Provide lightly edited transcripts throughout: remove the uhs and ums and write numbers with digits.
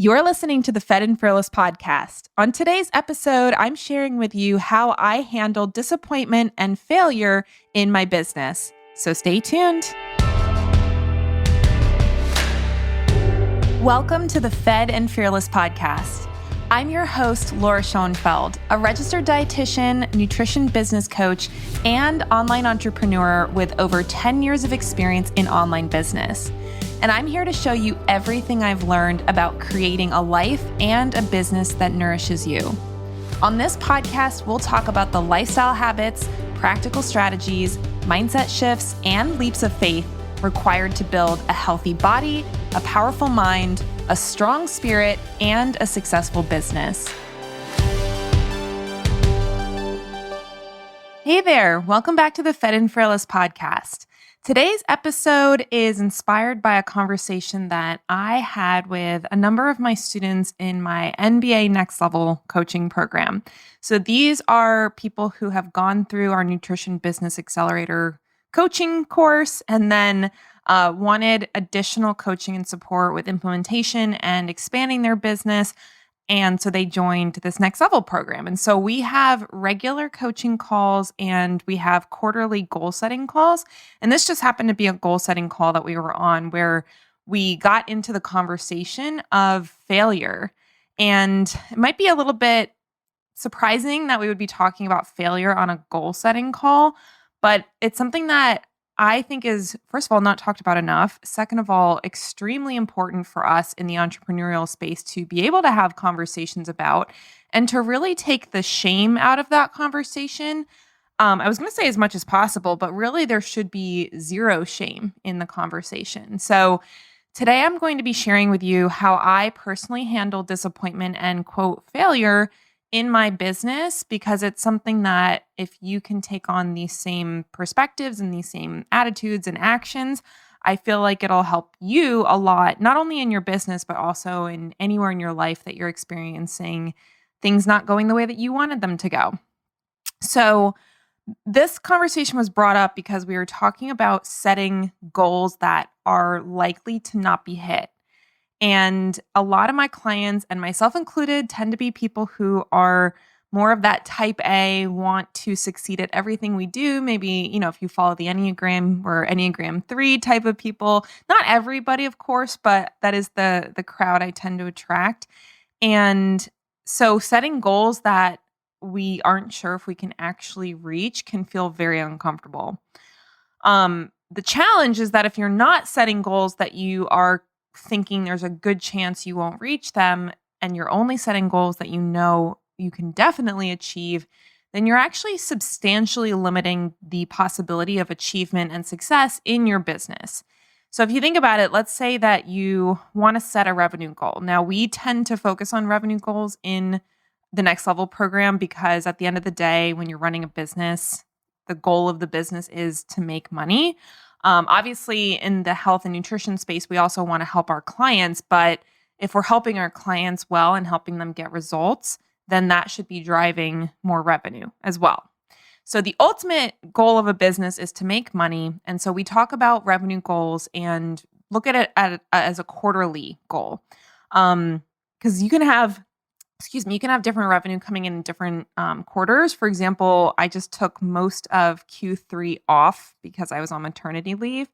You're listening to the Fed and Fearless podcast. On today's episode, I'm sharing with you how I handled disappointment and failure in my business. So stay tuned. Welcome to the Fed and Fearless podcast. I'm your host, Laura Schoenfeld, a registered dietitian, nutrition business coach, and online entrepreneur with over 10 years of experience in online business. And I'm here to show you everything I've learned about creating a life and a business that nourishes you. On this podcast, we'll talk about the lifestyle habits, practical strategies, mindset shifts, and leaps of faith required to build a healthy body, a powerful mind, a strong spirit, and a successful business. Hey there, welcome back to the Fed and Fearless podcast. Today's episode is inspired by a conversation that I had with a number of my students in my NBA Next Level coaching program. So these are people who have gone through our Nutrition Business Accelerator coaching course and then wanted additional coaching and support with implementation and expanding their business. And so they joined this Next Level program. And so we have regular coaching calls and we have quarterly goal setting calls. And this just happened to be a goal setting call that we were on where we got into the conversation of failure. And it might be a little bit surprising that we would be talking about failure on a goal setting call, but it's something that I think is, first of all, not talked about enough. Second of all, extremely important for us in the entrepreneurial space to be able to have conversations about and to really take the shame out of that conversation. I was going to say as much as possible, but really there should be zero shame in the conversation. So today I'm going to be sharing with you how I personally handle disappointment and quote failure in my business, because it's something that if you can take on these same perspectives and these same attitudes and actions, I feel like it'll help you a lot, not only in your business, but also in anywhere in your life that you're experiencing things not going the way that you wanted them to go. So this conversation was brought up because we were talking about setting goals that are likely to not be hit. And a lot of my clients, and myself included, tend to be people who are more of that type A, want to succeed at everything we do. Maybe, if you follow the Enneagram, we're Enneagram 3 type of people. Not everybody, of course, but that is the crowd I tend to attract. And so setting goals that we aren't sure if we can actually reach can feel very uncomfortable. The challenge is that if you're not setting goals that you are thinking there's a good chance you won't reach them, and you're only setting goals that you know you can definitely achieve, then you're actually substantially limiting the possibility of achievement and success in your business. So if you think about it, let's say that you want to set a revenue goal. Now, we tend to focus on revenue goals in the Next Level program because at the end of the day, when you're running a business, the goal of the business is to make money. Obviously, in the health and nutrition space, we also want to help our clients. But if we're helping our clients well and helping them get results, then that should be driving more revenue as well. So the ultimate goal of a business is to make money. And so we talk about revenue goals and look at it as a quarterly goal. Because you can have different revenue coming in different quarters. For example, I just took most of Q3 off because I was on maternity leave.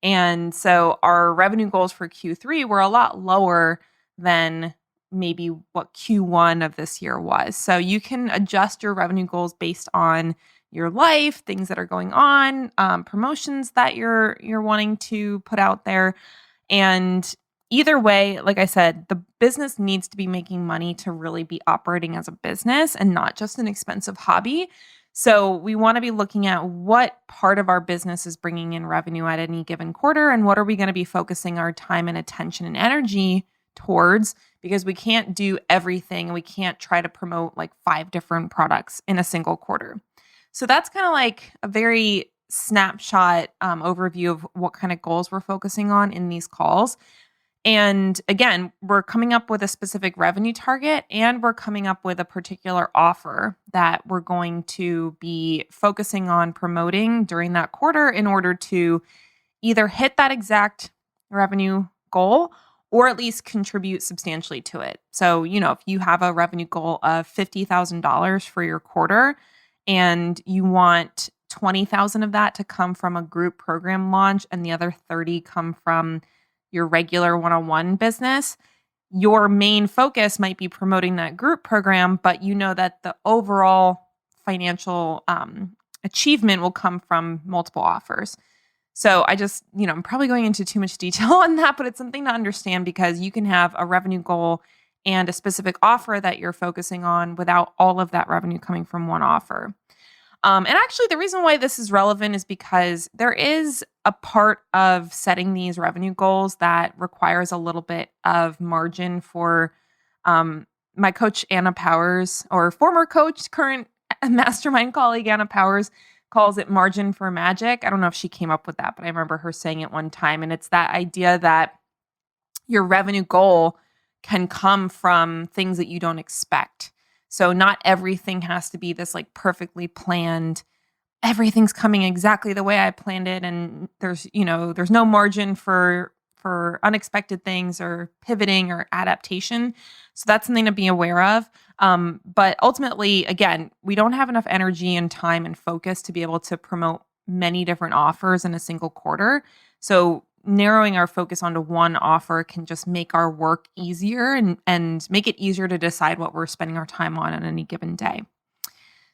And so our revenue goals for Q3 were a lot lower than maybe what Q1 of this year was. So you can adjust your revenue goals based on your life, things that are going on, promotions that you're wanting to put out there. And either way, like I said, the business needs to be making money to really be operating as a business and not just an expensive hobby. So we want to be looking at what part of our business is bringing in revenue at any given quarter and what are we going to be focusing our time and attention and energy towards, because we can't do everything and we can't try to promote like 5 different products in a single quarter. So that's kind of like a very snapshot overview of what kind of goals we're focusing on in these calls. And again, we're coming up with a specific revenue target and we're coming up with a particular offer that we're going to be focusing on promoting during that quarter in order to either hit that exact revenue goal or at least contribute substantially to it. So, if you have a revenue goal of $50,000 for your quarter and you want 20,000 of that to come from a group program launch and the other 30 come from your regular one-on-one business, your main focus might be promoting that group program, but you know that the overall financial achievement will come from multiple offers. So I'm probably going into too much detail on that, but it's something to understand because you can have a revenue goal and a specific offer that you're focusing on without all of that revenue coming from one offer. And actually, the reason why this is relevant is because there is a part of setting these revenue goals that requires a little bit of margin for my coach, Anna Powers, or former coach, current mastermind colleague, Anna Powers, calls it margin for magic. I don't know if she came up with that, but I remember her saying it one time. And it's that idea that your revenue goal can come from things that you don't expect. So not everything has to be this like perfectly planned, everything's coming exactly the way I planned it. And there's no margin for unexpected things or pivoting or adaptation. So that's something to be aware of. But ultimately, again, we don't have enough energy and time and focus to be able to promote many different offers in a single quarter. So narrowing our focus onto one offer can just make our work easier and make it easier to decide what we're spending our time on any given day.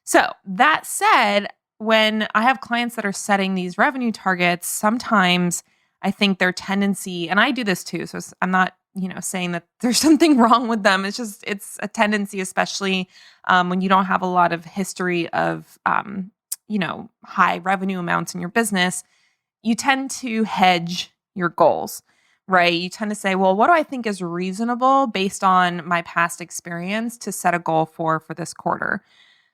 So that said, when I have clients that are setting these revenue targets, sometimes I think their tendency, and I do this too, so I'm not, saying that there's something wrong with them. It's a tendency, especially when you don't have a lot of history of, high revenue amounts in your business, you tend to hedge your goals, right? You tend to say, well, what do I think is reasonable based on my past experience to set a goal for this quarter?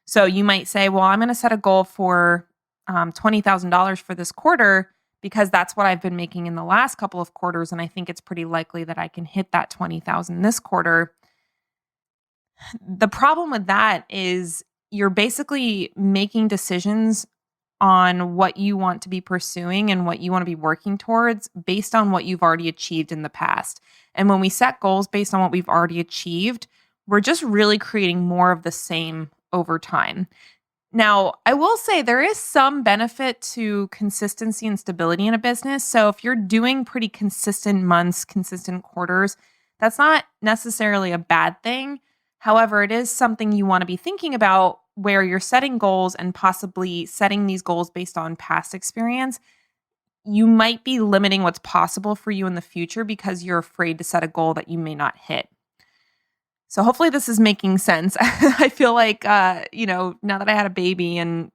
So you might say, well, I'm going to set a goal for $20,000 for this quarter because that's what I've been making in the last couple of quarters. And I think it's pretty likely that I can hit that 20,000 this quarter. The problem with that is you're basically making decisions on what you want to be pursuing and what you want to be working towards based on what you've already achieved in the past. And when we set goals based on what we've already achieved, we're just really creating more of the same over time. Now, I will say there is some benefit to consistency and stability in a business. So if you're doing pretty consistent months, consistent quarters, that's not necessarily a bad thing. However, it is something you want to be thinking about where you're setting goals and possibly setting these goals based on past experience. You might be limiting what's possible for you in the future because you're afraid to set a goal that you may not hit. So hopefully this is making sense. I feel like, now that I had a baby and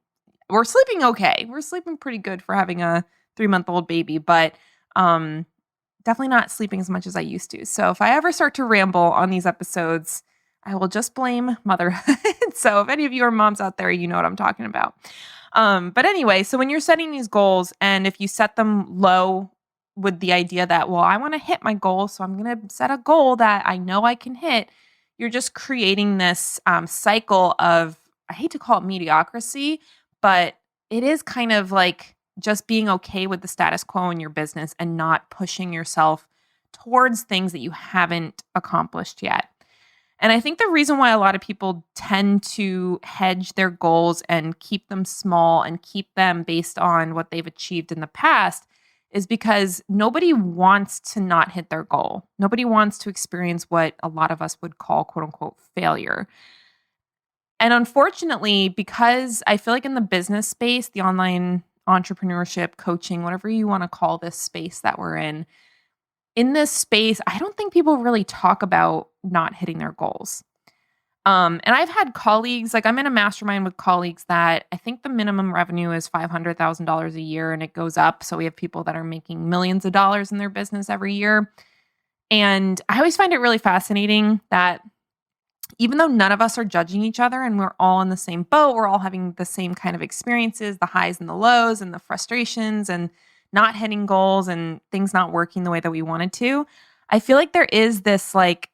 we're sleeping okay. We're sleeping pretty good for having a 3-month-old baby, but definitely not sleeping as much as I used to. So if I ever start to ramble on these episodes, I will just blame motherhood. So if any of you are moms out there, you know what I'm talking about. But anyway, so when you're setting these goals and if you set them low with the idea that, well, I want to hit my goal, so I'm going to set a goal that I know I can hit, you're just creating this cycle of, I hate to call it mediocrity, but it is kind of like just being okay with the status quo in your business and not pushing yourself towards things that you haven't accomplished yet. And I think the reason why a lot of people tend to hedge their goals and keep them small and keep them based on what they've achieved in the past is because nobody wants to not hit their goal. Nobody wants to experience what a lot of us would call, quote unquote, failure. And unfortunately, because I feel like in the business space, the online entrepreneurship, coaching, whatever you want to call this space that we're in this space, I don't think people really talk about not hitting their goals. And I've had colleagues, like I'm in a mastermind with colleagues that I think the minimum revenue is $500,000 a year and it goes up. So we have people that are making millions of dollars in their business every year. And I always find it really fascinating that even though none of us are judging each other and we're all in the same boat, we're all having the same kind of experiences, the highs and the lows and the frustrations and not hitting goals and things not working the way that we wanted to. I feel like there is this like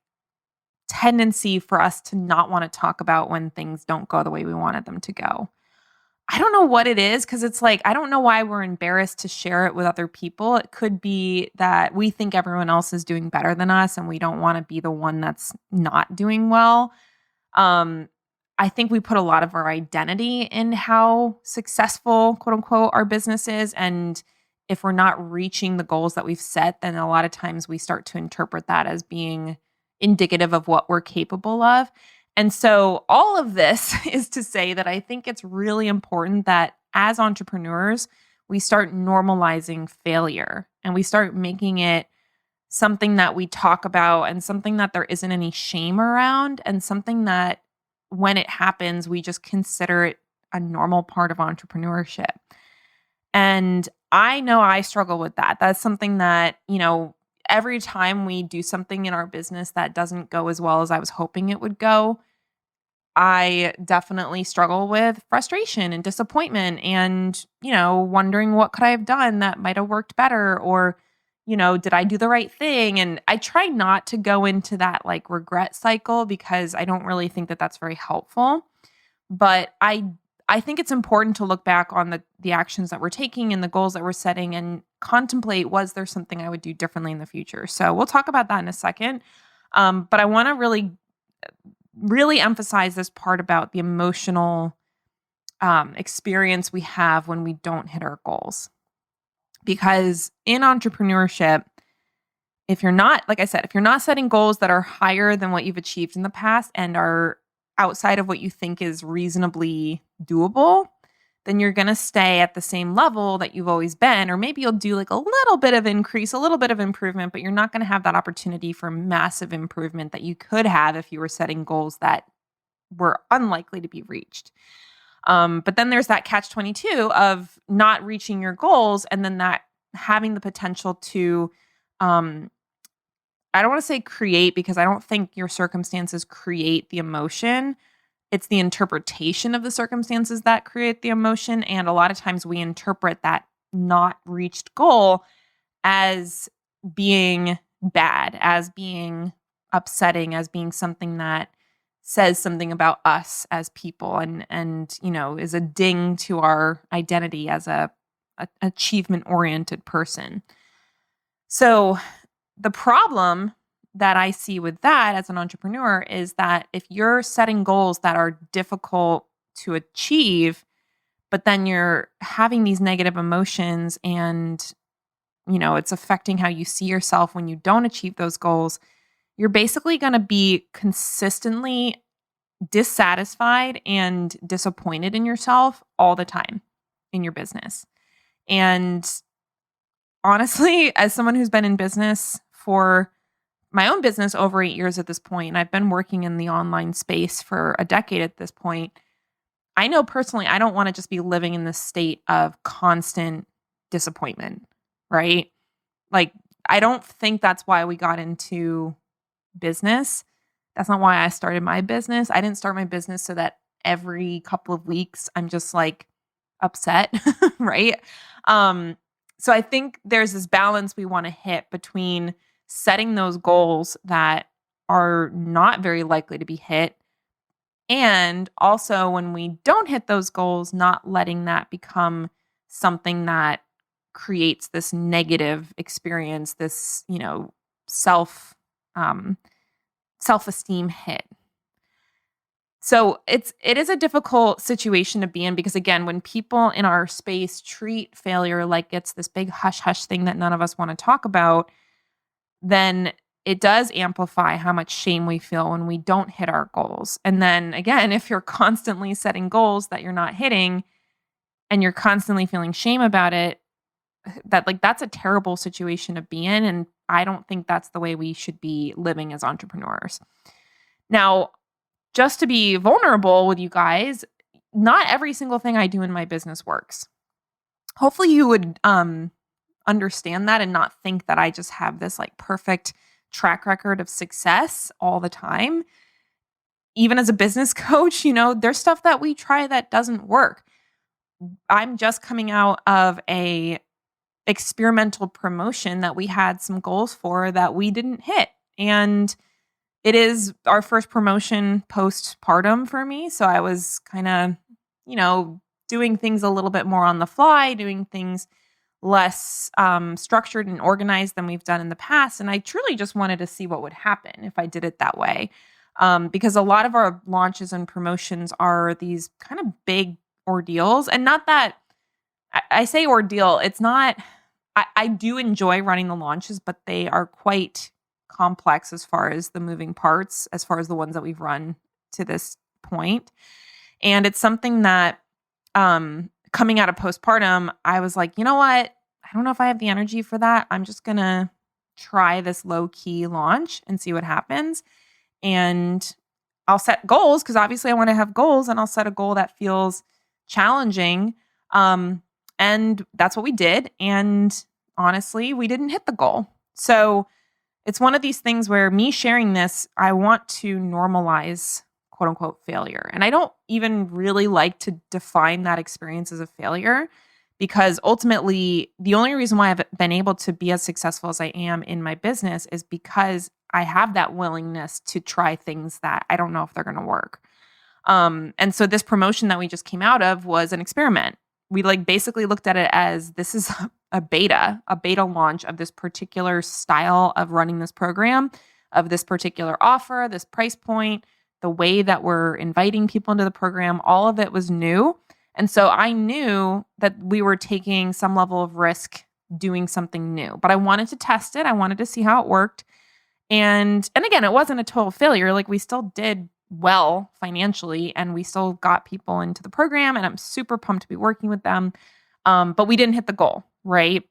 tendency for us to not want to talk about when things don't go the way we wanted them to go. I don't know what it is because it's like, I don't know why we're embarrassed to share it with other people. It could be that we think everyone else is doing better than us and we don't want to be the one that's not doing well. Um, I think we put a lot of our identity in how successful, quote unquote, our business is. And if we're not reaching the goals that we've set, then a lot of times we start to interpret that as being indicative of what we're capable of. And so, all of this is to say that I think it's really important that as entrepreneurs, we start normalizing failure and we start making it something that we talk about and something that there isn't any shame around and something that when it happens, we just consider it a normal part of entrepreneurship. And I know I struggle with that. That's something that, every time we do something in our business that doesn't go as well as I was hoping it would go, I definitely struggle with frustration and disappointment and, wondering what could I have done that might have worked better or, did I do the right thing? And I try not to go into that like regret cycle because I don't really think that that's very helpful. But I think it's important to look back on the actions that we're taking and the goals that we're setting and contemplate, was there something I would do differently in the future? So we'll talk about that in a second. But I want to really emphasize this part about the emotional experience we have when we don't hit our goals. Because in entrepreneurship, if you're not, like I said, if you're not setting goals that are higher than what you've achieved in the past and are outside of what you think is reasonably doable, then you're going to stay at the same level that you've always been. Or maybe you'll do like a little bit of increase, a little bit of improvement, but you're not going to have that opportunity for massive improvement that you could have if you were setting goals that were unlikely to be reached. But then there's that catch 22 of not reaching your goals and then that having the potential to, I don't want to say create because I don't think your circumstances create the emotion. It's the interpretation of the circumstances that create the emotion. And a lot of times we interpret that not reached goal as being bad, as being upsetting, as being something that says something about us as people and is a ding to our identity as a achievement oriented person. So the problem that I see with that as an entrepreneur is that if you're setting goals that are difficult to achieve, but then you're having these negative emotions and it's affecting how you see yourself when you don't achieve those goals, you're basically going to be consistently dissatisfied and disappointed in yourself all the time in your business. And honestly, as someone who's been in business for my own business over 8 years at this point, and I've been working in the online space for a decade at this point, I know personally I don't want to just be living in this state of constant disappointment, right? Like, I don't think that's why we got into business. That's not why I started my business. I didn't start my business so that every couple of weeks I'm just like upset, right? So I think there's this balance we want to hit between setting those goals that are not very likely to be hit, and also when we don't hit those goals, not letting that become something that creates this negative experience, this, self self-esteem hit. So it is a difficult situation to be in because again, when people in our space treat failure like it's this big hush hush thing that none of us want to talk about, then it does amplify how much shame we feel when we don't hit our goals. And then again, if you're constantly setting goals that you're not hitting and you're constantly feeling shame about it, that's a terrible situation to be in. And I don't think that's the way we should be living as entrepreneurs. Now, just to be vulnerable with you guys, not every single thing I do in my business works. Hopefully you would understand that and not think that I just have this like perfect track record of success all the time. Even as a business coach, there's stuff that we try that doesn't work. I'm just coming out of a experimental promotion that we had some goals for that we didn't hit. And it is our first promotion postpartum for me. So I was kind of, doing things a little bit more on the fly, doing things less structured and organized than we've done in the past. And I truly just wanted to see what would happen if I did it that way. Because a lot of our launches and promotions are these kind of big ordeals. And not that I say ordeal, it's not, I do enjoy running the launches, but they are quite complex as far as the moving parts, as far as the ones that we've run to this point. And it's something that coming out of postpartum, I was like, you know what? I don't know if I have the energy for that. I'm just going to try this low key launch and see what happens. And I'll set goals because obviously I want to have goals, and I'll set a goal that feels challenging. And that's what we did. And honestly, we didn't hit the goal. So it's one of these things where me sharing this, I want to normalize quote unquote failure. And I don't even really like to define that experience as a failure, because ultimately the only reason why I've been able to be as successful as I am in my business is because I have that willingness to try things that I don't know if they're going to work. And so this promotion that we just came out of was an experiment. We basically looked at it as this is a beta launch of this particular style of running this program, of this particular offer, this price point, the way that we're inviting people into the program. All of it was new. And so I knew that we were taking some level of risk doing something new, but I wanted to test it. I wanted to see how it worked. And again, it wasn't a total failure. We still did well financially, and we still got people into the program, and I'm super pumped to be working with them. But we didn't hit the goal, right?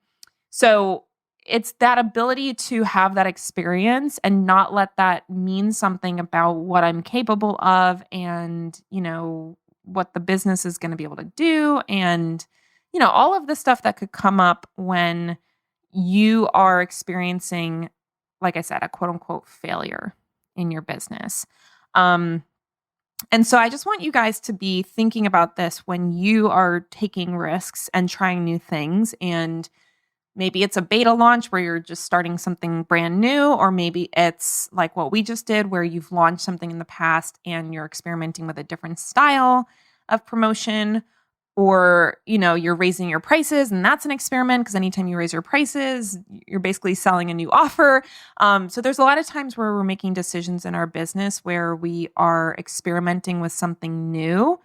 So it's that ability to have that experience and not let that mean something about what I'm capable of and, what the business is going to be able to do. And, all of the stuff that could come up when you are experiencing, like I said, a quote unquote failure in your business. And so I just want you guys to be thinking about this when you are taking risks and trying new things. And maybe it's a beta launch where you're just starting something brand new, or maybe it's like what we just did where you've launched something in the past and you're experimenting with a different style of promotion, or, you're raising your prices, and that's an experiment because anytime you raise your prices, you're basically selling a new offer. So there's a lot of times where we're making decisions in our business where we are experimenting with something new.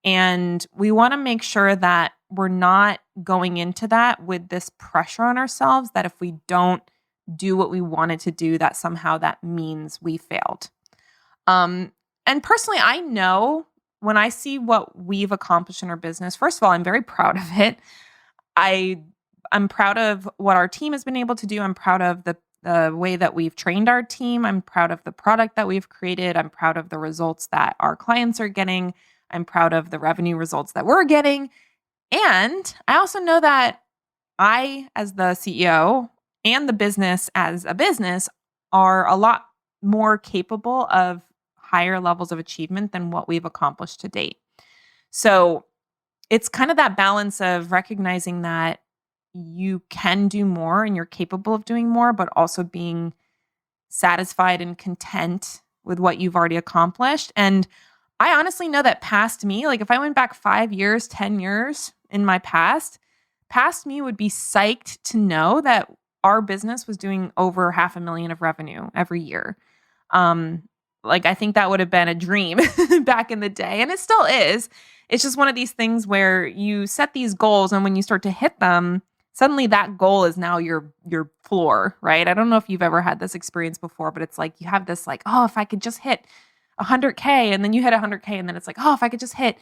And we want to make sure that we're not going into that with this pressure on ourselves that if we don't do what we wanted to do, that somehow that means we failed. And personally, I know when I see what we've accomplished in our business, first of all, I'm very proud of it. I'm proud of what our team has been able to do. I'm proud of the way that we've trained our team. I'm proud of the product that we've created. I'm proud of the results that our clients are getting. I'm proud of the revenue results that we're getting. And I also know that I, as the CEO, and the business as a business are a lot more capable of higher levels of achievement than what we've accomplished to date. So it's kind of that balance of recognizing that you can do more and you're capable of doing more, but also being satisfied and content with what you've already accomplished. And I honestly know that past me, if I went back 5 years, 10 years in my past me would be psyched to know that our business was doing over $500,000 of revenue every year. I think that would have been a dream back in the day, and it still is. It's just one of these things where you set these goals, and when you start to hit them, suddenly that goal is now your floor, right? I don't know if you've ever had this experience before, but it's you have this oh, if I could just hit 100K, and then you hit 100K, and then it's oh, if I could just hit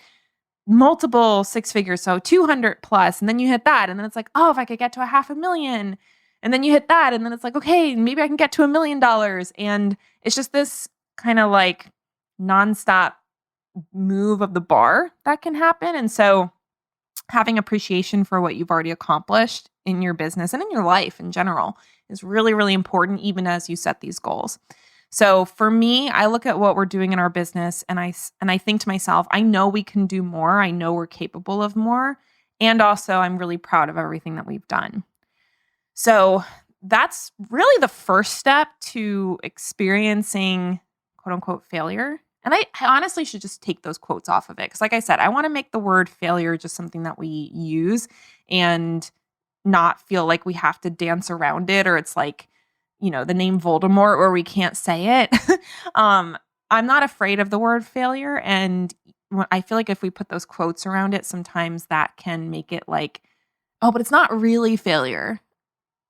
multiple six figures, so 200 plus, and then you hit that, and then it's oh, if I could get to $500,000, and then you hit that, and then it's okay, maybe I can get to $1 million, and it's just this kind of nonstop move of the bar that can happen. And so having appreciation for what you've already accomplished in your business and in your life in general is really, really important, even as you set these goals. So for me, I look at what we're doing in our business and I think to myself, I know we can do more. I know we're capable of more. And also I'm really proud of everything that we've done. So that's really the first step to experiencing quote unquote failure. And I honestly should just take those quotes off of it. Because like I said, I want to make the word failure just something that we use and not feel like we have to dance around it, or it's like, the name Voldemort or we can't say it. I'm not afraid of the word failure. And I feel like if we put those quotes around it, sometimes that can make it like, oh, but it's not really failure.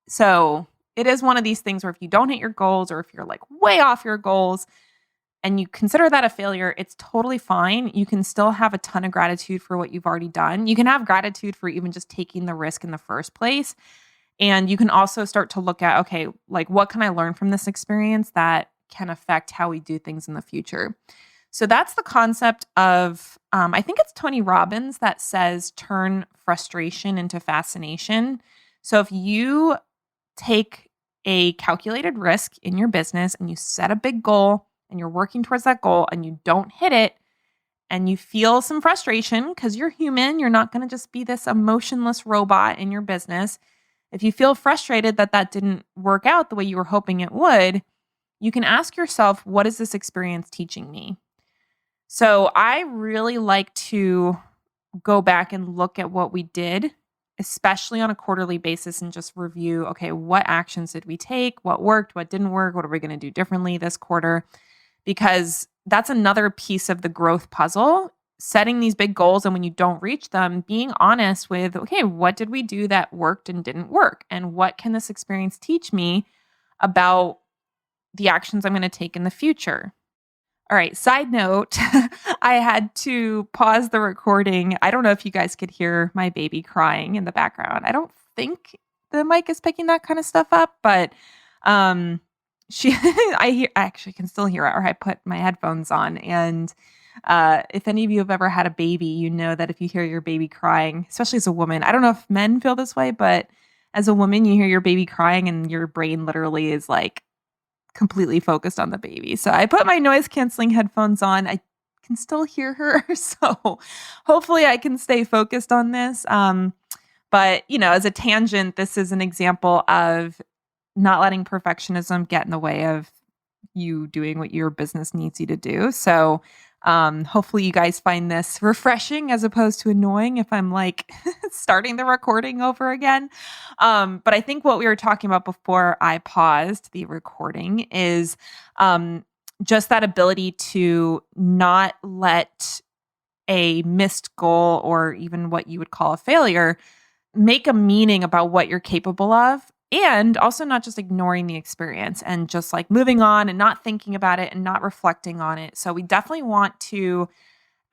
So it is one of these things where if you don't hit your goals, or if you're like way off your goals and you consider that a failure, it's totally fine. You can still have a ton of gratitude for what you've already done. You can have gratitude for even just taking the risk in the first place. And you can also start to look at, okay, like what can I learn from this experience that can affect how we do things in the future? So that's the concept of, I think it's Tony Robbins that says, turn frustration into fascination. So if you take a calculated risk in your business and you set a big goal and you're working towards that goal and you don't hit it and you feel some frustration because you're human, you're not going to just be this emotionless robot in your business. If you feel frustrated that didn't work out the way you were hoping it would, you can ask yourself, what is this experience teaching me? So I really like to go back and look at what we did, especially on a quarterly basis, and just review, okay, what actions did we take? What worked? What didn't work? What are we going to do differently this quarter? Because that's another piece of the growth puzzle, setting these big goals. And when you don't reach them, being honest with, okay, what did we do that worked and didn't work? And what can this experience teach me about the actions I'm going to take in the future? All right, side note, I had to pause the recording. I don't know if you guys could hear my baby crying in the background. I don't think the mic is picking that kind of stuff up, but I actually can still hear it, or I put my headphones on. And if any of you have ever had a baby, you know that if you hear your baby crying, especially as a woman, I don't know if men feel this way, but as a woman, you hear your baby crying and your brain literally is like completely focused on the baby. So I put my noise canceling headphones on. I can still hear her. So hopefully I can stay focused on this. But, as a tangent, this is an example of not letting perfectionism get in the way of you doing what your business needs you to do. So hopefully you guys find this refreshing as opposed to annoying if I'm like starting the recording over again. But I think what we were talking about before I paused the recording is just that ability to not let a missed goal, or even what you would call a failure, make a meaning about what you're capable of. And also not just ignoring the experience and just like moving on and not thinking about it and not reflecting on it. So we definitely want to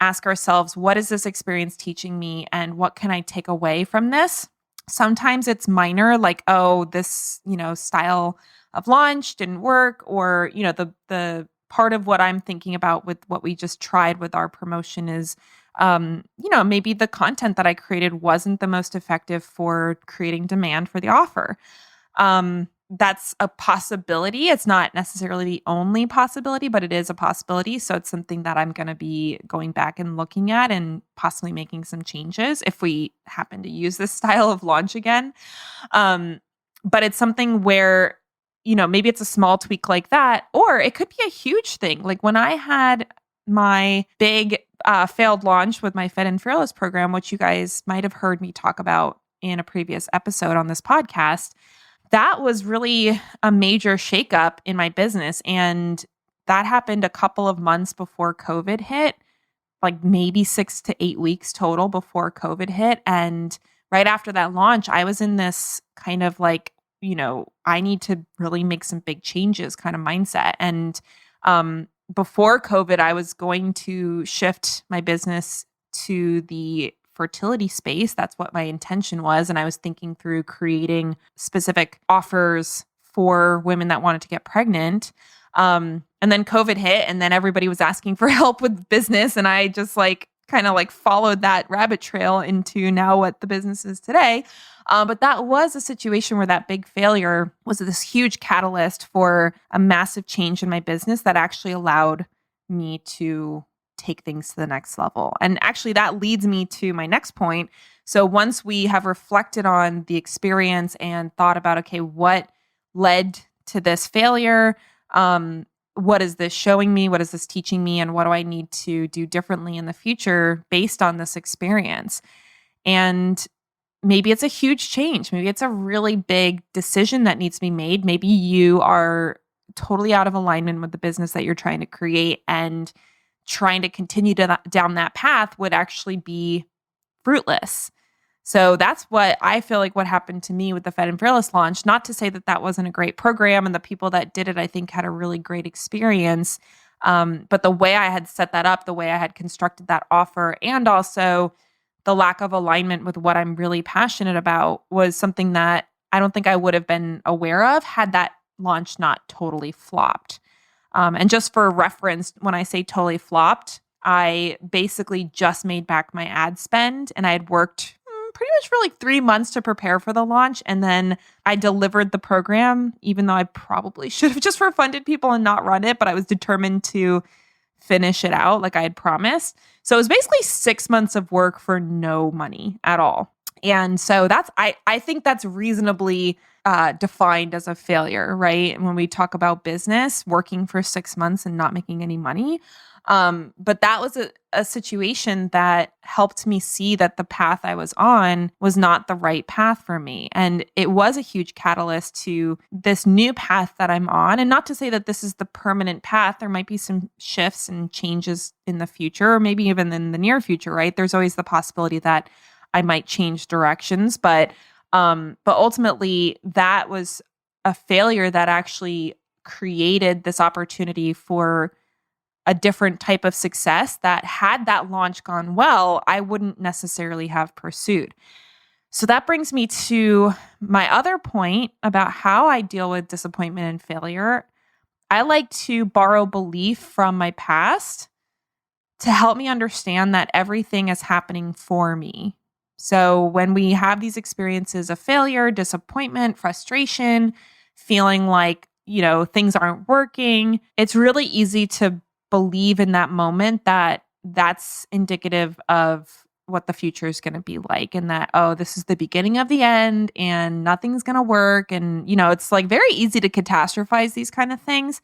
ask ourselves, what is this experience teaching me and what can I take away from this? Sometimes it's minor, like, oh, this, style of launch didn't work, or, the part of what I'm thinking about with what we just tried with our promotion is maybe the content that I created wasn't the most effective for creating demand for the offer. That's a possibility. It's not necessarily the only possibility, but it is a possibility. So it's something that I'm going to be going back and looking at and possibly making some changes if we happen to use this style of launch again. But it's something where, maybe it's a small tweak like that, or it could be a huge thing. Like when I had my big failed launch with my Fed and Fearless program, which you guys might have heard me talk about in a previous episode on this podcast, that was really a major shakeup in my business. And that happened a couple of months before COVID hit, like maybe 6 to 8 weeks total before COVID hit. And right after that launch, I was in this kind of like, I need to really make some big changes kind of mindset. And before COVID, I was going to shift my business to the fertility space. That's what my intention was. And I was thinking through creating specific offers for women that wanted to get pregnant. And then COVID hit, and then everybody was asking for help with business. And I just kind of followed that rabbit trail into now what the business is today. But that was a situation where that big failure was this huge catalyst for a massive change in my business that actually allowed me to take things to the next level. And actually that leads me to my next point. So once we have reflected on the experience and thought about, okay, what led to this failure? what is this showing me? What is this teaching me? And what do I need to do differently in the future based on this experience? And maybe it's a huge change. Maybe it's a really big decision that needs to be made. Maybe you are totally out of alignment with the business that you're trying to create, and trying to continue down that path would actually be fruitless. So that's what I feel like what happened to me with the Fed and Fearless launch. Not to say that that wasn't a great program, and the people that did it, I think, had a really great experience. But the way I had set that up, the way I had constructed that offer, and also the lack of alignment with what I'm really passionate about was something that I don't think I would have been aware of had that launch not totally flopped. And just for reference, when I say totally flopped, I basically just made back my ad spend, and I had worked pretty much for like 3 months to prepare for the launch. And then I delivered the program, even though I probably should have just refunded people and not run it, but I was determined to finish it out like I had promised. So it was basically 6 months of work for no money at all. And so I think that's reasonably defined as a failure, right? When we talk about business, working for 6 months and not making any money. But that was a situation that helped me see that the path I was on was not the right path for me. And it was a huge catalyst to this new path that I'm on. And not to say that this is the permanent path. There might be some shifts and changes in the future, or maybe even in the near future, right? There's always the possibility that I might change directions. But ultimately, that was a failure that actually created this opportunity for a different type of success that, had that launch gone well, I wouldn't necessarily have pursued. So that brings me to my other point about how I deal with disappointment and failure. I like to borrow belief from my past to help me understand that everything is happening for me. So when we have these experiences of failure, disappointment, frustration, feeling like, things aren't working, it's really easy to believe in that moment that that's indicative of what the future is going to be like, and that, oh, this is the beginning of the end and nothing's going to work. And, it's like very easy to catastrophize these kind of things.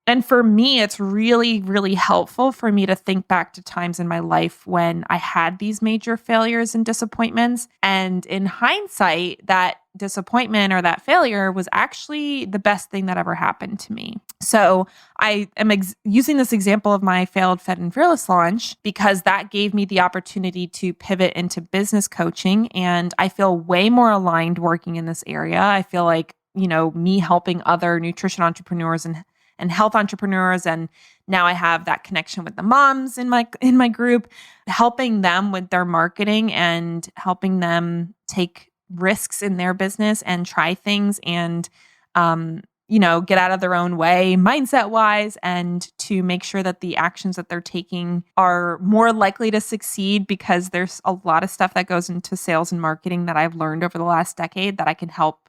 And for me, it's really, really helpful for me to think back to times in my life when I had these major failures and disappointments. And in hindsight, that disappointment or that failure was actually the best thing that ever happened to me. So I am using this example of my failed Fed and Fearless launch because that gave me the opportunity to pivot into business coaching. And I feel way more aligned working in this area. I feel like, me helping other nutrition entrepreneurs and health entrepreneurs. And now I have that connection with the moms in my group, helping them with their marketing and helping them take risks in their business and try things and, get out of their own way mindset wise, and to make sure that the actions that they're taking are more likely to succeed, because there's a lot of stuff that goes into sales and marketing that I've learned over the last decade that I can help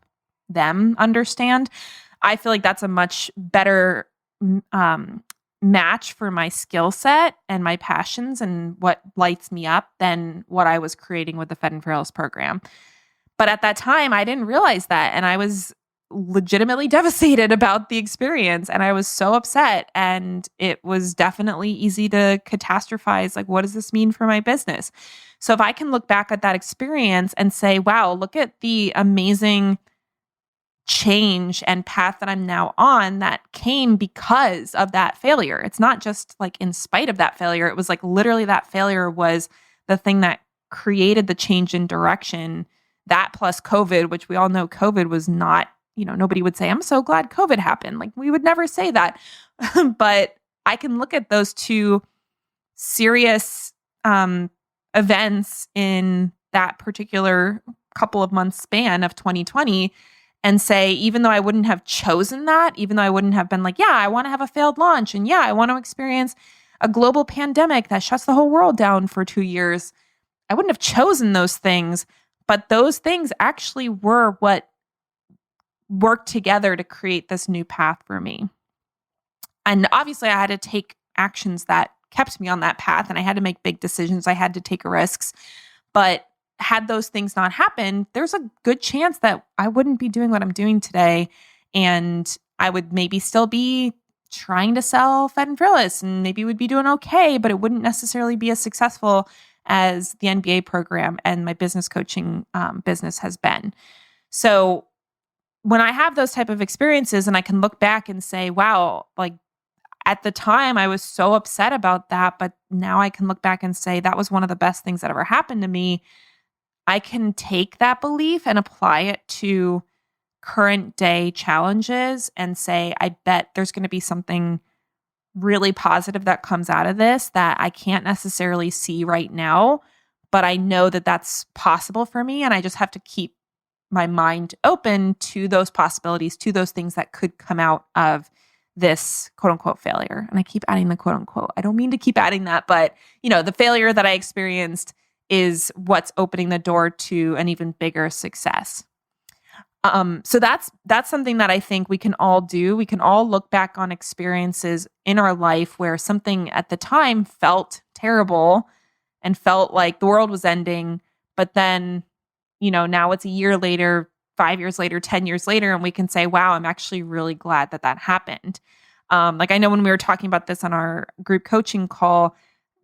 them understand. I feel like that's a much better match for my skill set and my passions and what lights me up than what I was creating with the Fed and Fearless program. But at that time, I didn't realize that. And I was legitimately devastated about the experience. And I was so upset. And it was definitely easy to catastrophize. Like, what does this mean for my business? So if I can look back at that experience and say, wow, look at the amazing change and path that I'm now on that came because of that failure. It's not just like in spite of that failure. It was like literally that failure was the thing that created the change in direction. That plus COVID, which we all know COVID was not, nobody would say, I'm so glad COVID happened. Like, we would never say that. But I can look at those two serious events in that particular couple of months span of 2020 and say, even though I wouldn't have chosen that, even though I wouldn't have been like, yeah, I want to have a failed launch, and yeah, I want to experience a global pandemic that shuts the whole world down for 2 years, I wouldn't have chosen those things. But those things actually were what worked together to create this new path for me. And obviously, I had to take actions that kept me on that path, and I had to make big decisions. I had to take risks. But had those things not happened, there's a good chance that I wouldn't be doing what I'm doing today. And I would maybe still be trying to sell Fed and Fearless, and maybe we'd be doing okay, but it wouldn't necessarily be as successful as the NBA program and my business coaching business has been. So when I have those type of experiences and I can look back and say, wow, like at the time I was so upset about that, but now I can look back and say that was one of the best things that ever happened to me. I can take that belief and apply it to current day challenges and say, I bet there's going to be something really positive that comes out of this that I can't necessarily see right now, but I know that that's possible for me. And I just have to keep my mind open to those possibilities, to those things that could come out of this quote unquote failure. And I keep adding the quote unquote. I don't mean to keep adding that, but the failure that I experienced is what's opening the door to an even bigger success. So that's something that I think we can all do. We can all look back on experiences in our life where something at the time felt terrible and felt like the world was ending, but then, now it's a year later, 5 years later, 10 years later, and we can say, wow, I'm actually really glad that happened. Like I know when we were talking about this on our group coaching call,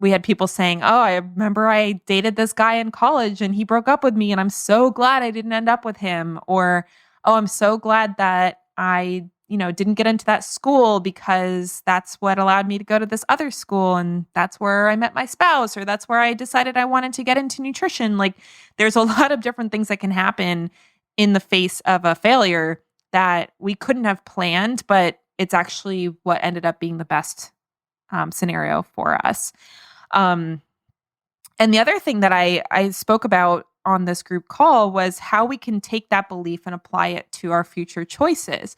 we had people saying, oh, I remember I dated this guy in college and he broke up with me and I'm so glad I didn't end up with him. Or, oh, I'm so glad that I, didn't get into that school because that's what allowed me to go to this other school. And that's where I met my spouse, or that's where I decided I wanted to get into nutrition. Like there's a lot of different things that can happen in the face of a failure that we couldn't have planned, but it's actually what ended up being the best scenario for us. And the other thing that I spoke about on this group call was how we can take that belief and apply it to our future choices.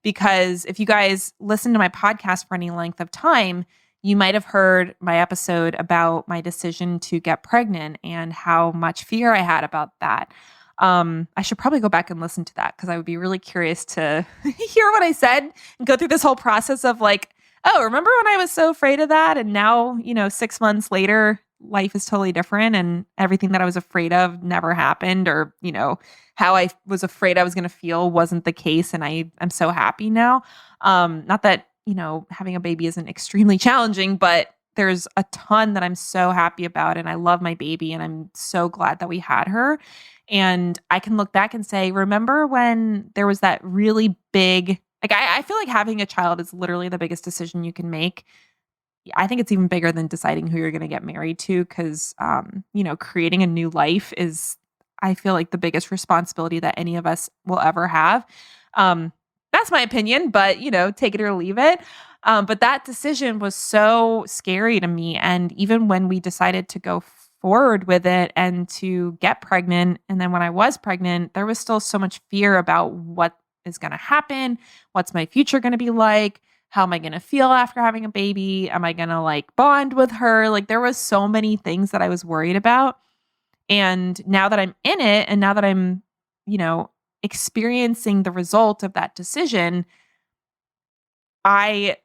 Because if you guys listen to my podcast for any length of time, you might have heard my episode about my decision to get pregnant and how much fear I had about that. I should probably go back and listen to that because I would be really curious to hear what I said and go through this whole process of like, oh, remember when I was so afraid of that? And now, 6 months later, life is totally different and everything that I was afraid of never happened, or, how I was afraid I was going to feel wasn't the case. And I'm so happy now. Not that, having a baby isn't extremely challenging, but there's a ton that I'm so happy about. And I love my baby and I'm so glad that we had her. And I can look back and say, remember when there was that really big, like I feel like having a child is literally the biggest decision you can make. I think it's even bigger than deciding who you're going to get married to because, creating a new life is, I feel like, the biggest responsibility that any of us will ever have. That's my opinion, but, take it or leave it. But that decision was so scary to me. And even when we decided to go forward with it and to get pregnant, and then when I was pregnant, there was still so much fear about what is going to happen. What's my future going to be like? How am I going to feel after having a baby? Am I going to bond with her? Like there was so many things that I was worried about. And now that I'm in it and now that I'm, experiencing the result of that decision, I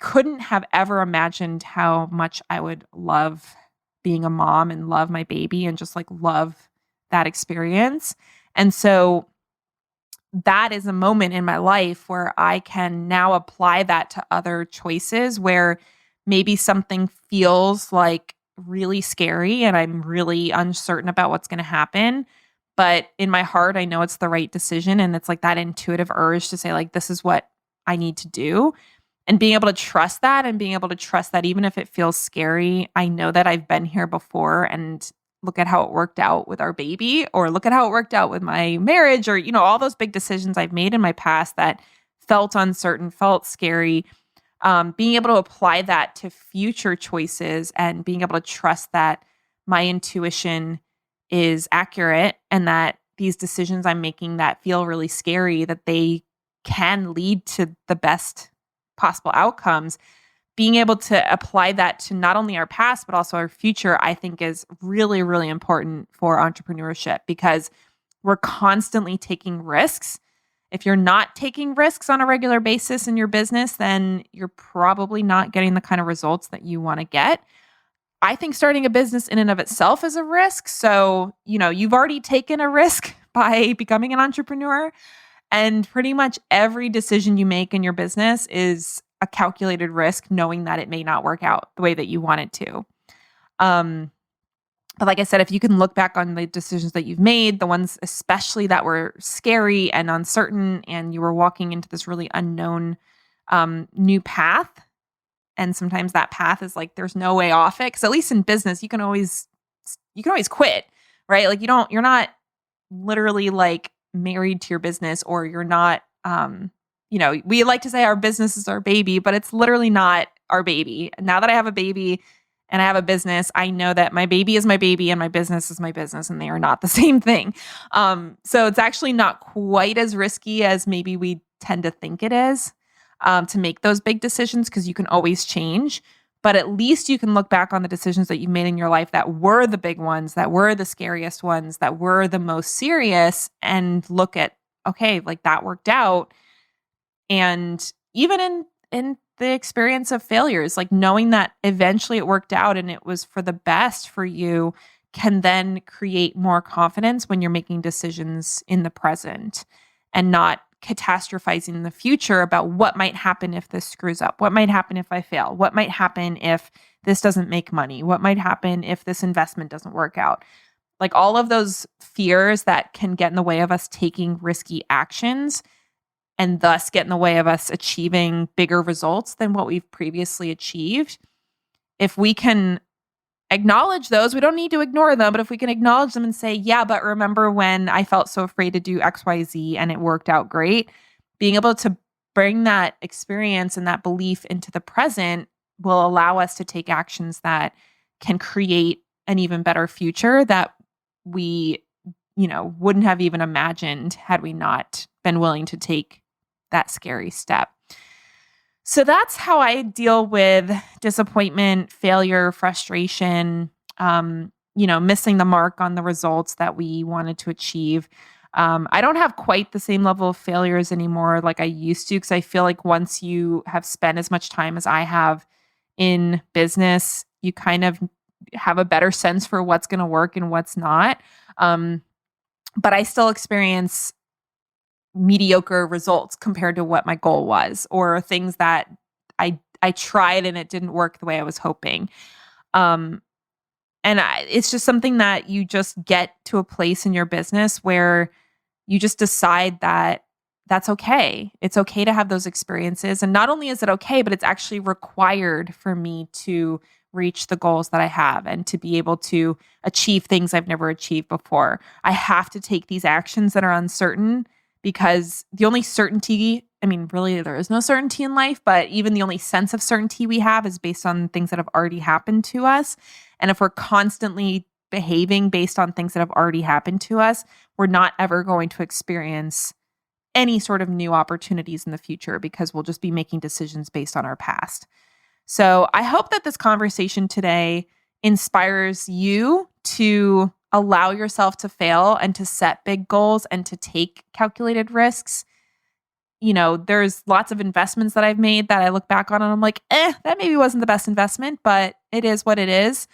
couldn't have ever imagined how much I would love being a mom and love my baby and just love that experience. And so that is a moment in my life where I can now apply that to other choices where maybe something feels really scary and I'm really uncertain about what's going to happen. But in my heart, I know it's the right decision. And it's that intuitive urge to say this is what I need to do. And being able to trust that and being able to trust that even if it feels scary, I know that I've been here before and look at how it worked out with our baby, or look at how it worked out with my marriage, or, all those big decisions I've made in my past that felt uncertain, felt scary. Being able to apply that to future choices and being able to trust that my intuition is accurate and that these decisions I'm making that feel really scary, that they can lead to the best possible outcomes. Being able to apply that to not only our past, but also our future, I think is really, really important for entrepreneurship because we're constantly taking risks. If you're not taking risks on a regular basis in your business, then you're probably not getting the kind of results that you want to get. I think starting a business in and of itself is a risk. So, you've already taken a risk by becoming an entrepreneur. And pretty much every decision you make in your business is a calculated risk knowing that it may not work out the way that you want it to. But like I said, if you can look back on the decisions that you've made, the ones especially that were scary and uncertain, and you were walking into this really unknown new path, and sometimes that path is like there's no way off it. Because at least in business, you can always quit, right? Like you're not literally like married to your business, or you're not. We like to say our business is our baby, but it's literally not our baby. Now that I have a baby and I have a business, I know that my baby is my baby and my business is my business, and they are not the same thing. So it's actually not quite as risky as maybe we tend to think it is to make those big decisions, because you can always change. But at least you can look back on the decisions that you've made in your life that were the big ones, that were the scariest ones, that were the most serious, and look at, okay, like that worked out. And even in the experience of failures, like knowing that eventually it worked out and it was for the best for you, can then create more confidence when you're making decisions in the present and not catastrophizing in the future about what might happen if this screws up, what might happen if I fail, what might happen if this doesn't make money, what might happen if this investment doesn't work out. Like all of those fears that can get in the way of us taking risky actions, and thus get in the way of us achieving bigger results than what we've previously achieved. If we can acknowledge those, we don't need to ignore them, but if we can acknowledge them and say, yeah, but remember when I felt so afraid to do XYZ and it worked out great, being able to bring that experience and that belief into the present will allow us to take actions that can create an even better future that we, wouldn't have even imagined had we not been willing to take that scary step. So that's how I deal with disappointment, failure, frustration, missing the mark on the results that we wanted to achieve. I don't have quite the same level of failures anymore like I used to, because I feel like once you have spent as much time as I have in business, you kind of have a better sense for what's going to work and what's not. But I still experience mediocre results compared to what my goal was, or things that I tried and it didn't work the way I was hoping. It's just something that you just get to a place in your business where you just decide that that's okay. It's okay to have those experiences. And not only is it okay, but it's actually required for me to reach the goals that I have and to be able to achieve things I've never achieved before. I have to take these actions that are uncertain, because the only certainty, really there is no certainty in life, but even the only sense of certainty we have is based on things that have already happened to us. And if we're constantly behaving based on things that have already happened to us, we're not ever going to experience any sort of new opportunities in the future, because we'll just be making decisions based on our past. So I hope that this conversation today inspires you to allow yourself to fail and to set big goals and to take calculated risks. There's lots of investments that I've made that I look back on and I'm like, that maybe wasn't the best investment, but it is what it is.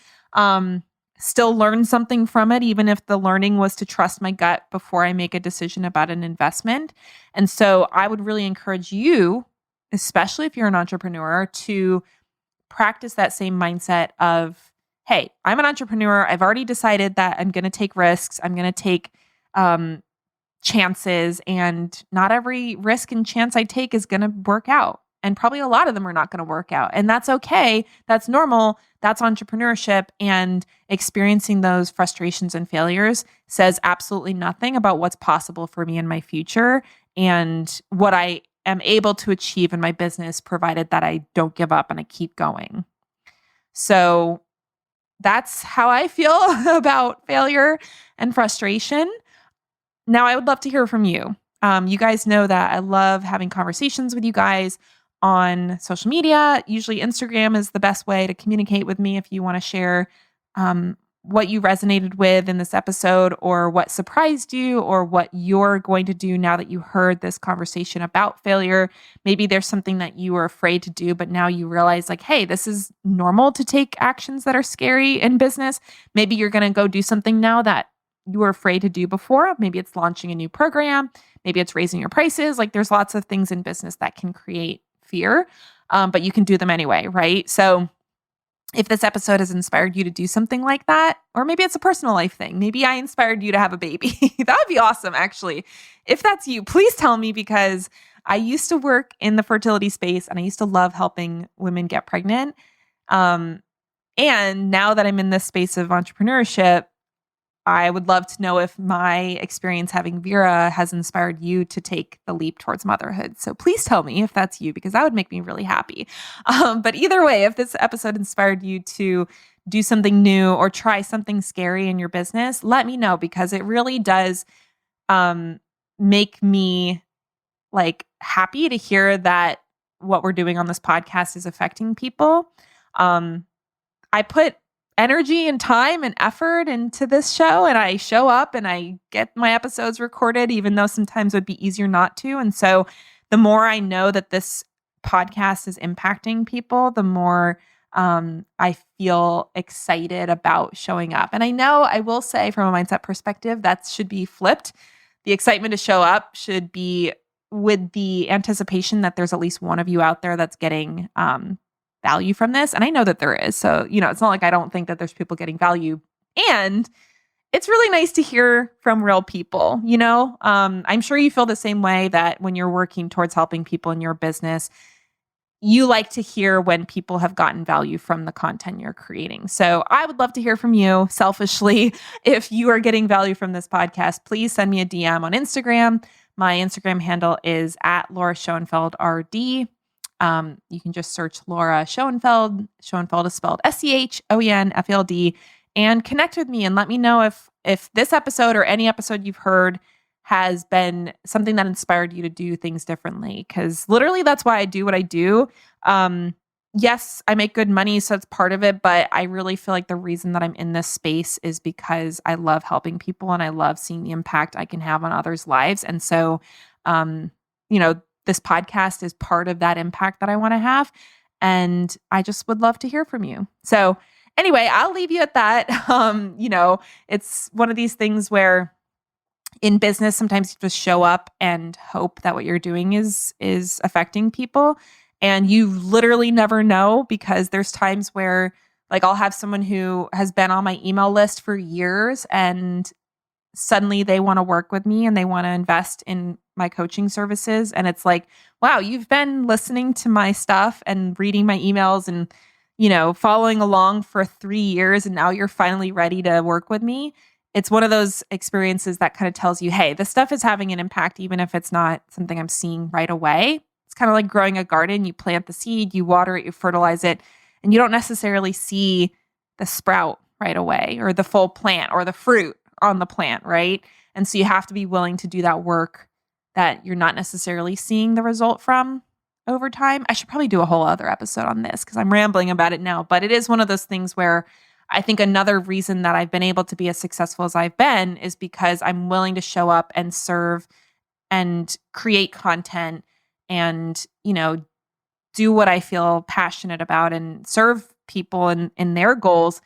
Still learn something from it, even if the learning was to trust my gut before I make a decision about an investment. And so I would really encourage you, especially if you're an entrepreneur, to practice that same mindset of, hey, I'm an entrepreneur. I've already decided that I'm going to take risks. I'm going to take chances, and not every risk and chance I take is going to work out. And probably a lot of them are not going to work out. And that's okay. That's normal. That's entrepreneurship. And experiencing those frustrations and failures says absolutely nothing about what's possible for me in my future and what I am able to achieve in my business, provided that I don't give up and I keep going. So that's how I feel about failure and frustration. Now, I would love to hear from you. You guys know that I love having conversations with you guys on social media. Usually Instagram is the best way to communicate with me if you want to share what you resonated with in this episode, or what surprised you, or what you're going to do now that you heard this conversation about failure. Maybe there's something that you were afraid to do, but now you realize like, hey, this is normal to take actions that are scary in business. Maybe you're going to go do something now that you were afraid to do before. Maybe it's launching a new program. Maybe it's raising your prices. Like there's lots of things in business that can create fear. but you can do them anyway, right? So if this episode has inspired you to do something like that, or maybe it's a personal life thing, maybe I inspired you to have a baby. That would be awesome, actually. If that's you, please tell me, because I used to work in the fertility space and I used to love helping women get pregnant. And now that I'm in this space of entrepreneurship, I would love to know if my experience having Vera has inspired you to take the leap towards motherhood. So please tell me if that's you, because that would make me really happy. But either way, if this episode inspired you to do something new or try something scary in your business, let me know, because it really does make me happy to hear that what we're doing on this podcast is affecting people. I put energy and time and effort into this show, and I show up and I get my episodes recorded, even though sometimes it would be easier not to. And so the more I know that this podcast is impacting people, the more I feel excited about showing up. And I know, I will say, from a mindset perspective, that should be flipped. The excitement to show up should be with the anticipation that there's at least one of you out there that's getting value from this. And I know that there is. So, it's not like I don't think that there's people getting value. And it's really nice to hear from real people, I'm sure you feel the same way, that when you're working towards helping people in your business, you like to hear when people have gotten value from the content you're creating. So I would love to hear from you selfishly. If you are getting value from this podcast, please send me a DM on Instagram. My Instagram handle is @LauraSchoenfeldRD. You can just search Laura Schoenfeld. Schoenfeld is spelled SCHOENFELD, and connect with me and let me know if this episode or any episode you've heard has been something that inspired you to do things differently. Because literally that's why I do what I do. Yes, I make good money, so that's part of it. But I really feel like the reason that I'm in this space is because I love helping people and I love seeing the impact I can have on others' lives. And so, this podcast is part of that impact that I want to have. And I just would love to hear from you. So anyway, I'll leave you at that. It's one of these things where in business, sometimes you just show up and hope that what you're doing is affecting people. And you literally never know, because there's times where I'll have someone who has been on my email list for years and suddenly they want to work with me and they want to invest in my coaching services. And it's like, wow, you've been listening to my stuff and reading my emails and, following along for 3 years. And now you're finally ready to work with me. It's one of those experiences that kind of tells you, hey, this stuff is having an impact, even if it's not something I'm seeing right away. It's kind of like growing a garden. You plant the seed, you water it, you fertilize it, and you don't necessarily see the sprout right away or the full plant or the fruit on the plant, right? And so you have to be willing to do that work that you're not necessarily seeing the result from over time. I should probably do a whole other episode on this because I'm rambling about it now, but it is one of those things where I think another reason that I've been able to be as successful as I've been is because I'm willing to show up and serve and create content and, do what I feel passionate about and serve people in their goals,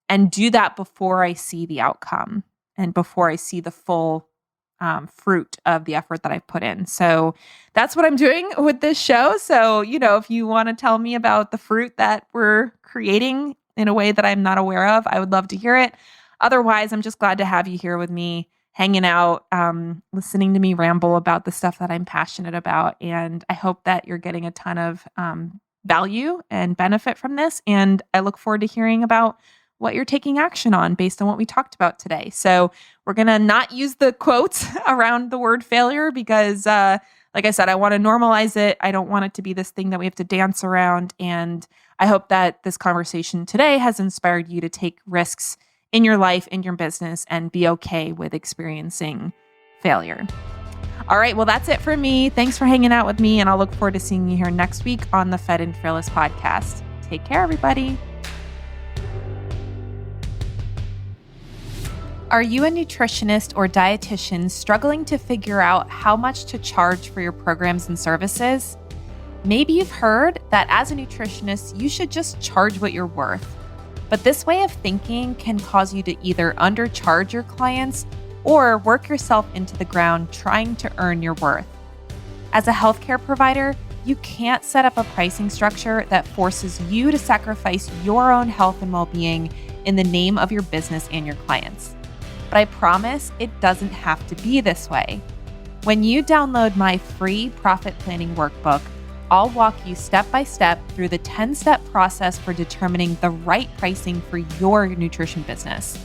and do that before I see the outcome and before I see the full fruit of the effort that I've put in. So that's what I'm doing with this show. So, if you want to tell me about the fruit that we're creating in a way that I'm not aware of, I would love to hear it. Otherwise, I'm just glad to have you here with me, hanging out, listening to me ramble about the stuff that I'm passionate about. And I hope that you're getting a ton of value and benefit from this. And I look forward to hearing about what you're taking action on based on what we talked about today. So we're going to not use the quotes around the word failure because, like I said, I want to normalize it. I don't want it to be this thing that we have to dance around. And I hope that this conversation today has inspired you to take risks in your life, in your business, and be okay with experiencing failure. All right, well, that's it for me. Thanks for hanging out with me, and I'll look forward to seeing you here next week on the Fed and Fearless podcast. Take care, everybody. Are you a nutritionist or dietitian struggling to figure out how much to charge for your programs and services? Maybe you've heard that as a nutritionist, you should just charge what you're worth. But this way of thinking can cause you to either undercharge your clients or work yourself into the ground trying to earn your worth. As a healthcare provider, You can't set up a pricing structure that forces you to sacrifice your own health and well-being in the name of your business and your clients. But I promise it doesn't have to be this way. When you download my free profit planning workbook, I'll walk you step by step through the 10-step process for determining the right pricing for your nutrition business.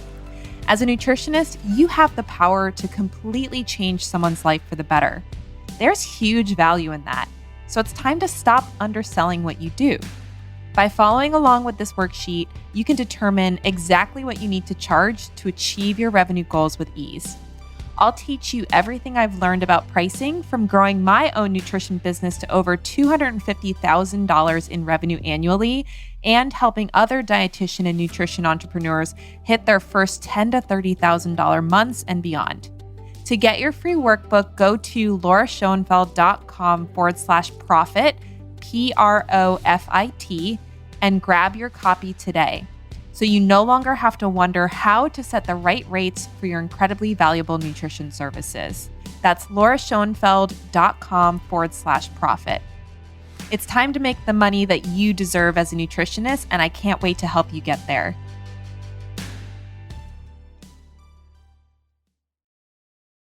As a nutritionist, you have the power to completely change someone's life for the better. There's huge value in that, so it's time to stop underselling what you do. By following along with this worksheet, you can determine exactly what you need to charge to achieve your revenue goals with ease. I'll teach you everything I've learned about pricing from growing my own nutrition business to over $250,000 in revenue annually and helping other dietitian and nutrition entrepreneurs hit their first $10,000 to $30,000 months and beyond. To get your free workbook, go to lauraschoenfeld.com/profit, PROFIT, and grab your copy today, so you no longer have to wonder how to set the right rates for your incredibly valuable nutrition services. That's lauraschoenfeld.com/profit. It's time to make the money that you deserve as a nutritionist, and I can't wait to help you get there.